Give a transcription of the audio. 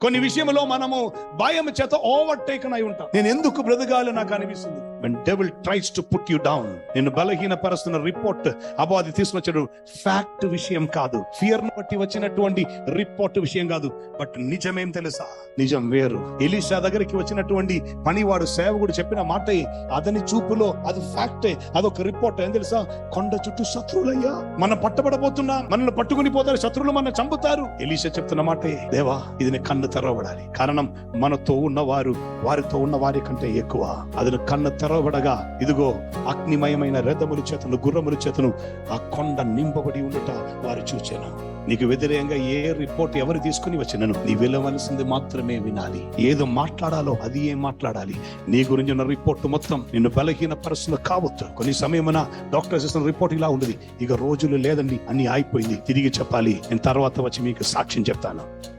కొన్ని విషయంలో మనము భయం చేత ఓవర్టేకన్ అయి ఉంటాం. నేను ఎందుకు బ్రతకాలి నాకు అనిపిస్తుంది. when devil tries to put you down, నేను బలహీనపరుస్తున్న రిపోర్ట్ అపవాది తీసుకొచ్చాడు. ఫ్యాక్ట్ విషయం కాదు, ఫియర్ ను బట్టి వచ్చినటువంటి రిపోర్ట్ విషయం కాదు. బట్ నిజమేం తెలుసా? నిజం వేరు. ఎలీషా దగ్గరికి వచ్చినటువంటి పనివాడు సేవకుడు చెప్పిన మాట అతని చూపులో అది ఫ్యాక్టే, అదొక రిపోర్ట్. ఏం తెలుసా? కొండ చుట్టూ శత్రువులయ్యా, మనం పట్టబడబోతున్నా, మనల్ని పట్టుకుని పోతారు, శత్రువులు మన చంపుతారు. ఎలీషా చెప్తున్న మాట, దేవా ఇది నీ కన్ను తెరవబడాలి. కారణం మనతో ఉన్నవారు వారితో ఉన్న వారి కంటే ఎక్కువ. అది కన్ను తెరవబడగా ఇదిగో అగ్నిమయమైన రథముల చేతను గుర్రముల చేతను ఆ కొండ నింపబడి ఉండట వారు చూచాను. నీకు వ్యతిరేకంగా ఏ రిపోర్ట్ ఎవరు తీసుకుని వచ్చినను నీ వెళ్ళవలసింది మాత్రమే వినాలి. ఏదో మాట్లాడాలో అది ఏం మాట్లాడాలి. నీ గురించి ఉన్న రిపోర్ట్ మొత్తం నిన్ను బలహీన పరిస్థితులు కావచ్చు. కొన్ని సమయమున డాక్టర్స్ ఇస్తున్న రిపోర్ట్ ఇలా ఉండదు, ఇక రోజులు లేదండి, అన్ని అయిపోయింది, తిరిగి చెప్పాలి, నేను తర్వాత వచ్చి మీకు సాక్ష్యం చెప్తాను.